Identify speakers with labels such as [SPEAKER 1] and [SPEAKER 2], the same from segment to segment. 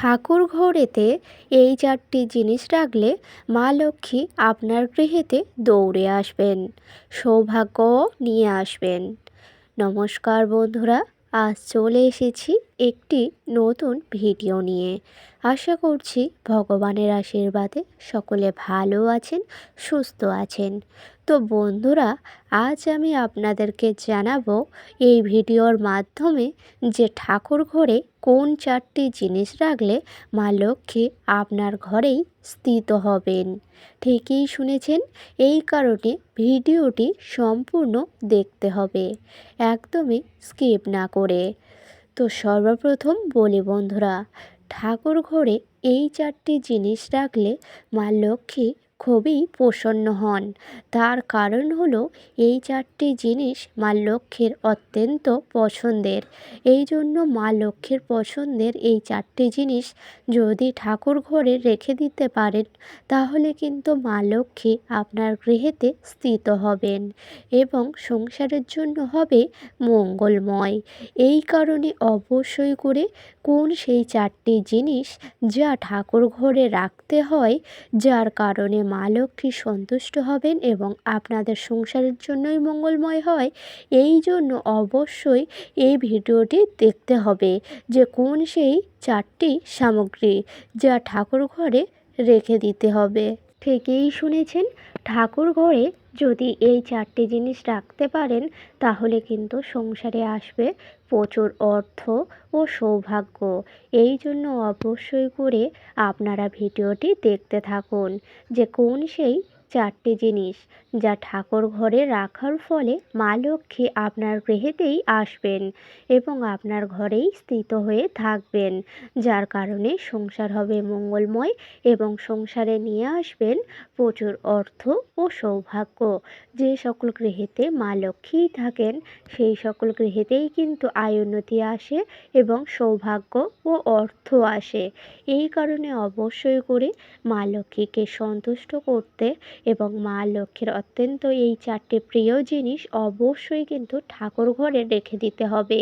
[SPEAKER 1] ঠাকুর ঘরেতে এই চারটি জিনিস রাখলে মা লক্ষ্মী আপনার গৃহেতে দৌড়ে আসবেন, সৌভাগ্য নিয়ে আসবেন। নমস্কার বন্ধুরা, আজ চলে এসেছি একটি নতুন ভিডিও নিয়ে। আশা করছি ভগবানের আশীর্বাদে সকলে ভালো আছেন, সুস্থ আছেন। তো বন্ধুরা, আজ আমি আপনাদেরকে জানাবো এই ভিডিওর মাধ্যমে যে ঠাকুর ঘরে কোন চারটি জিনিস রাখলে মা লক্ষ্মী আপনার ঘরেই স্থিত হবেন। ঠিকই শুনেছেন, এই কারণে ভিডিওটি সম্পূর্ণ দেখতে হবে, একদমই স্কিপ না করে। তো সর্বপ্রথম বলি বন্ধুরা, ঠাকুর ঘরে এই চারটি জিনিস রাখলে মা লক্ষ্মী খুবই প্রসন্ন হন। তার কারণ হলো এই চারটি জিনিস মা লক্ষ্মীর অত্যন্ত পছন্দের। এই জন্য মা লক্ষ্মীর পছন্দের এই চারটি জিনিস যদি ঠাকুর ঘরে রেখে দিতে পারেন, তাহলে কিন্তু মা লক্ষ্মী আপনার গৃহেতে স্থিত হবেন এবং সংসারের জন্য হবে মঙ্গলময়। এই কারণে অবশ্যই করে কোন সেই চারটি জিনিস যা ঠাকুর ঘরে রাখতে হয়, যার কারণে মা লক্ষ্মী সন্তুষ্ট হবেন এবং আপনাদের সংসারের জন্যই মঙ্গলময় হয়, এই জন্য অবশ্যই এই ভিডিওটি দেখতে হবে যে কোন সেই চারটি সামগ্রী যা ঠাকুর ঘরে রেখে দিতে হবে। ঠিকই শুনেছেন, ঠাকুর ঘরে যদি এই চারটি জিনিস রাখতে পারেন, তাহলে কিন্তু সংসারে আসবে প্রচুর অর্থ ও সৌভাগ্য। এই জন্য অবশ্যই করে আপনারা ভিডিওটি দেখতে থাকুন যে কোন সেই চারটি জিনিস যা ঠাকুর ঘরে রাখার ফলে মা লক্ষ্মী আপনার গৃহেতেই আসবেন এবং আপনার ঘরেই স্থিত হয়ে থাকবেন, যার কারণে সংসার হবে মঙ্গলময় এবং সংসারে নিয়ে আসবেন প্রচুর অর্থ ও সৌভাগ্য। যে সকল গৃহেতে মা লক্ষ্মী থাকেন, সেই সকল গৃহেতেই কিন্তু আয় উন্নতি আসে এবং সৌভাগ্য ও অর্থ আসে। এই কারণে অবশ্যই করে মা লক্ষ্মীকে সন্তুষ্ট করতে এবং মা লক্ষ্মীর অত্যন্ত এই চারটি প্রিয় জিনিস অবশ্যই কিন্তু ঠাকুর ঘরে রেখে দিতে হবে।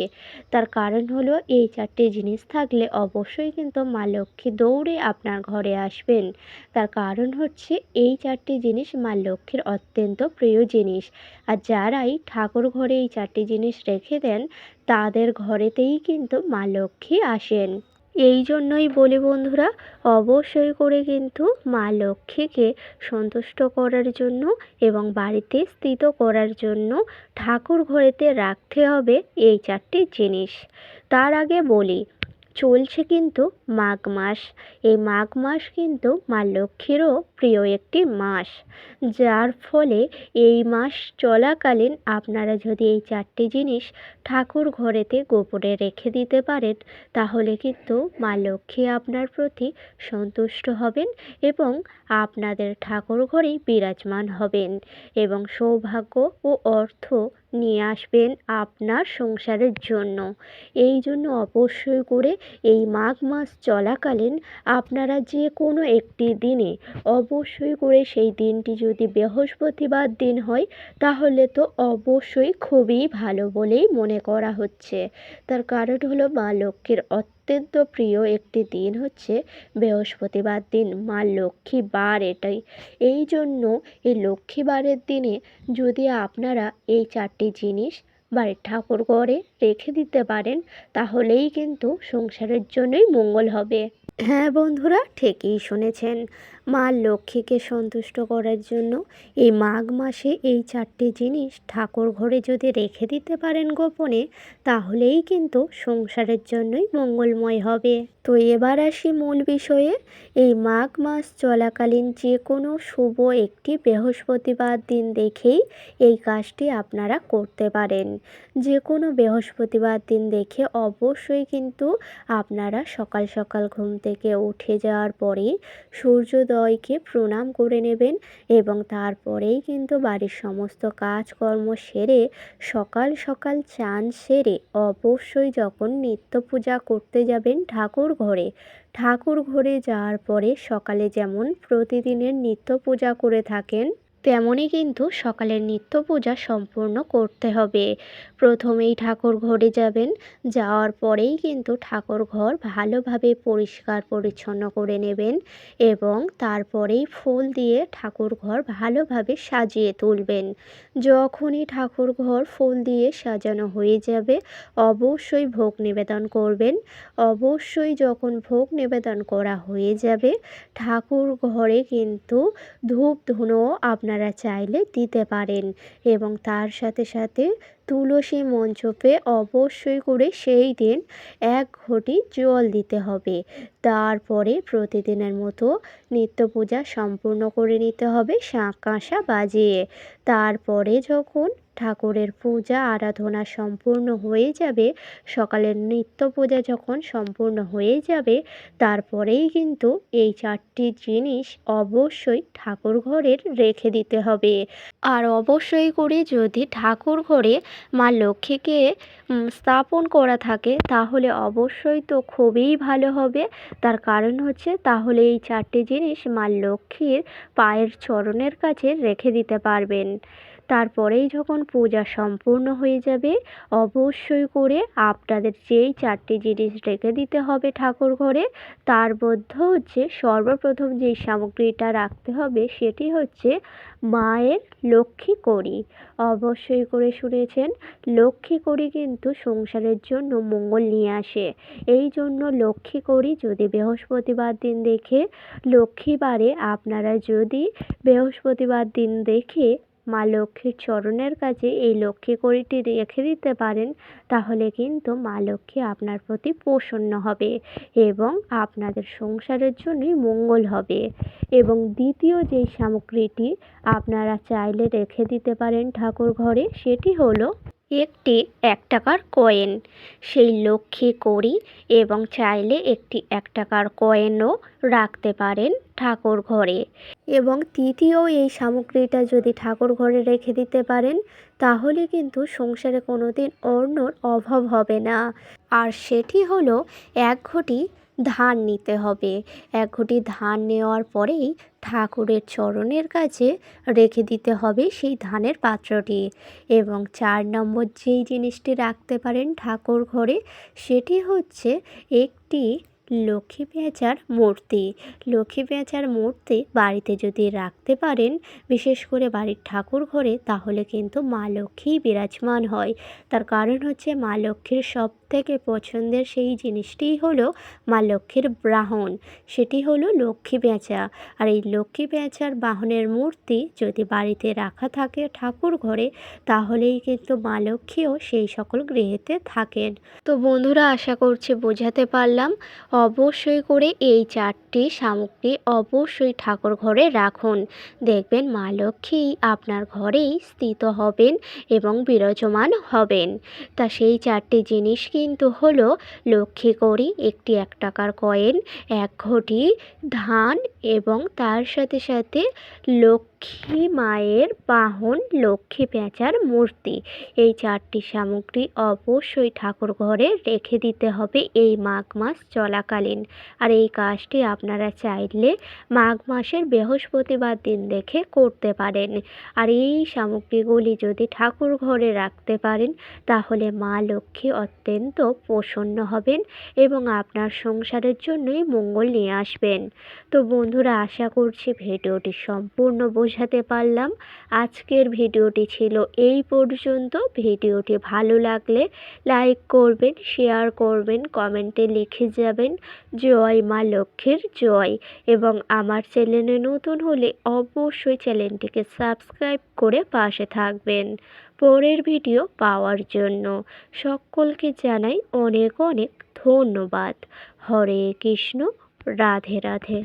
[SPEAKER 1] তার কারণ হলো এই চারটি জিনিস থাকলে অবশ্যই কিন্তু মা লক্ষ্মী দৌড়ে আপনার ঘরে আসবেন। তার কারণ হচ্ছে এই চারটি জিনিস মা লক্ষ্মীর অত্যন্ত প্রিয় জিনিস, আর যারাই ঠাকুর ঘরে এই চারটি জিনিস রেখে দেন, তাদের ঘরেতেই কিন্তু মা লক্ষ্মী আসেন। এই জন্যই বলি বন্ধুরা, অবশ্যই করে কিন্তু মা লক্ষ্মীকে সন্তুষ্ট করার জন্য এবং বাড়িতে স্থিত করার জন্য ঠাকুর ঘরেতে রাখতে হবে এই চারটি জিনিস। তার আগে বলি, চলছে কিন্তু মাঘ মাস। এই মাঘ মাস কিন্তু মা লক্ষ্মীরও প্রিয় একটি মাস, যার ফলে এই মাস চলাকালীন আপনারা যদি এই চারটি জিনিস ঠাকুর ঘরেতে গোপনে রেখে দিতে পারেন, তাহলে কিন্তু মা লক্ষ্মী আপনার প্রতি সন্তুষ্ট হবেন এবং আপনাদের ঠাকুর ঘরেই বিরাজমান হবেন এবং সৌভাগ্য ও অর্থ নিয়ে আসবেন আপনার সংসারের জন্য। এই জন্য অবশ্যই করে এই মাঘ মাস চলাকালীন আপনারা যে কোনো একটি দিনে, অবশ্যই করে সেই দিনটি যদি বৃহস্পতিবার দিন হয়, তাহলে তো অবশ্যই খুবই ভালো বলেই মনে করা হচ্ছে। তার কারণ হলো মা লক্ষ্মীর অত্যন্ত প্রিয় একটি দিন হচ্ছে বৃহস্পতিবার দিন, মা লক্ষ্মী বার এটাই। এই জন্য এই লক্ষ্মীবারের দিনে যদি আপনারা এই চারটি জিনিস বাড়ির ঠাকুর ঘরে রেখে দিতে পারেন, তাহলেই কিন্তু সংসারের জন্যই মঙ্গল হবে। হ্যাঁ বন্ধুরা, ঠিকই শুনেছেন, মা লক্ষ্মীকে সন্তুষ্ট করার জন্য এই মাঘ মাসে এই চারটি জিনিস ঠাকুর ঘরে যদি রেখে দিতে পারেন গোপনে, তাহলেই কিন্তু সংসারের জন্যই মঙ্গলময় হবে। তো এবার আসি মূল বিষয়ে। এই মাঘ মাস চলাকালীন যে কোনো শুভ একটি বৃহস্পতিবার দিন দেখেই এই কাজটি আপনারা করতে পারেন। যে কোনো বৃহস্পতিবার দিন দেখে অবশ্যই কিন্তু আপনারা সকাল সকাল ঘুম থেকে উঠে যাওয়ার পরেই সূর্যোদয়কে প্রণাম করে নেবেন এবং তারপরেই কিন্তু বাড়ির সমস্ত কাজকর্ম সেরে সকাল সকাল চান সেরে অবশ্যই যখন নিত্য পূজা করতে যাবেন ঠাকুর ঘরে যাওয়ার পরে সকালে যেমন প্রতিদিনের নিত্য পূজা করে থাকেন, তেমনই কিন্তু সকালের নিত্য পূজা সম্পূর্ণ করতে হবে। প্রথমেই ঠাকুর ঘরে যাবেন, যাওয়ার পরেই কিন্তু ঠাকুর ঘর ভালোভাবে পরিষ্কার পরিচ্ছন্ন করে নেবেন এবং তারপরেই ফুল দিয়ে ঠাকুর ঘর ভালোভাবে সাজিয়ে তুলবেন। যখনই ঠাকুর ঘর ফুল দিয়ে সাজানো হয়ে যাবে, অবশ্যই ভোগ নিবেদন করবেন। অবশ্যই যখন ভোগ নিবেদন করা হয়ে যাবে, ঠাকুর ঘরে কিন্তু ধূপ ধুনো আপনারা চাইলে দিতে পারেন এবং তার সাথে সাথে তুলসী মঞ্চপে অবশ্যই করে সেই দিন 1 ঘটি জল দিতে হবে। তারপরে প্রতিদিনের মতো নিত্য পূজা সম্পূর্ণ করে নিতে হবে শাঁখ কাঁসা বাজিয়ে। তারপরে যখন ঠাকুরের পূজা আরাধনা সম্পূর্ণ হয়ে যাবে, সকালের নিত্য পূজা যখন সম্পূর্ণ হয়ে যাবে, তারপরেই কিন্তু এই 4টি জিনিস অবশ্যই ঠাকুর ঘরের রেখে দিতে হবে। আর অবশ্যই করে যদি ঠাকুর ঘরে মা লক্ষ্মীকে স্থাপন করা থাকে, তাহলে অবশ্যই তো খুবই ভালো হবে। তার কারণ হচ্ছে তাহলে এই 4টি জিনিস মা লক্ষ্মীর পায়ের চরণের কাছে রেখে দিতে পারবেন। তারপরেই যখন পূজা সম্পূর্ণ হয়ে যাবে, অবশ্যই করে আপনাদের যেই 4টি জিনিস রেখে দিতে হবে ঠাকুর ঘরে, তার মধ্যে হচ্ছে সর্বপ্রথম যেই সামগ্রীটা রাখতে হবে সেটি হচ্ছে মায়ের লক্ষ্মী কড়ি। অবশ্যই করে শুনেছেন, লক্ষ্মী কড়ি কিন্তু সংসারের জন্য মঙ্গল নিয়ে আসে। এই জন্য লক্ষ্মী কড়ি যদি বৃহস্পতিবার দিন দেখে, লক্ষ্মীবারে আপনারা যদি বৃহস্পতিবার দিন দেখে মা লক্ষ্মীর চরণের কাছে এই লক্ষ্মী কড়িটি রেখে দিতে পারেন, তাহলে কিন্তু মা লক্ষ্মী আপনার প্রতি প্রসন্ন হবে এবং আপনাদের সংসারের জন্যই মঙ্গল হবে। এবং দ্বিতীয় যেই সামগ্রীটি আপনারা চাইলে রেখে দিতে পারেন ঠাকুর ঘরে, সেটি হলো একটি 1 টাকার কয়েন। সেই লক্ষ্মী কড়ি এবং চাইলে একটি 1 টাকার কয়েনও রাখতে পারেন ঠাকুর ঘরে। এবং তৃতীয় এই সামগ্রীটা যদি ঠাকুর ঘরে রেখে দিতে পারেন, তাহলে কিন্তু সংসারে কোনো দিন অন্নর অভাব হবে না। আর সেটি হলো 1 ঘটি ধান নিতে হবে। 1 ঘটি ধান নেওয়ার পরেই ঠাকুরের চরণের কাছে রেখে দিতে হবে সেই ধানের পাত্রটি। এবং 4 নম্বর যেই জিনিসটি রাখতে পারেন ঠাকুর ঘরে, সেটি হচ্ছে একটি লক্ষ্মী পেঁচার মূর্তি। লক্ষ্মী পেঁচার মূর্তি বাড়িতে যদি রাখতে পারেন, বিশেষ করে বাড়ির ঠাকুর ঘরে, তাহলে কিন্তু মা লক্ষ্মী বিরাজমান হয়। তার কারণ হচ্ছে মা লক্ষ্মীর সবথেকে পছন্দের সেই জিনিসটিই হলো মা লক্ষ্মীর বাহন, সেটি হলো লক্ষ্মী পেঁচা। আর এই লক্ষ্মী পেঁচার বাহনের মূর্তি যদি বাড়িতে রাখা থাকে ঠাকুর ঘরে, তাহলেই কিন্তু মা লক্ষ্মীও সেই সকল গৃহেতে থাকেন। তো বন্ধুরা, আশা করছি বোঝাতে পারলাম। অবশ্যই করে এই 4টি সামগ্রী অবশ্যই ঠাকুর ঘরে রাখুন। দেখবেন মা লক্ষ্মী আপনার ঘরেই স্থিত হবেন এবং বিরাজমান হবেন। তা সেই 4টি জিনিস কিন্তু হলো লক্ষ্মী কড়ি, একটি 1 টাকার কয়েন, 1 ঘটি ধান এবং তার সাথে সাথে লক্ষ্মী মায়ের বাহন লক্ষ্মী পেঁচার মূর্তি। এই 4টি সামগ্রী অবশ্যই ঠাকুর ঘরে রেখে দিতে হবে এই মাঘ মাস চলাকালীন। আর এই কাজটি আপনারা চাইলে মাঘ মাসের বৃহস্পতিবার দিন দেখে করতে পারেন। আর এই সামগ্রীগুলি যদি ঠাকুর ঘরে রাখতে পারেন, তাহলে মা লক্ষ্মী অত্যন্ত প্রসন্ন হবেন এবং আপনার সংসারের জন্যই মঙ্গল নিয়ে আসবেন। তো বন্ধুরা, আশা করছি ভিডিওটি সম্পূর্ণ বোঝাতে পারলাম। আজকের ভিডিওটি ছিল এই পর্যন্ত। ভিডিওটি ভালো লাগলে লাইক করবেন, শেয়ার করবেন, কমেন্টে লিখে যাবেন জয় মা লক্ষ্মীর জয়। এবং আমার চ্যানেলে নতুন হলে অবশ্যই চ্যানেলটিকে সাবস্ক্রাইব করে পাশে থাকবেন পরের ভিডিও পাওয়ার জন্য। সকলকে জানাই অনেক অনেক ধন্যবাদ। হরে কৃষ্ণ, রাধে রাধে।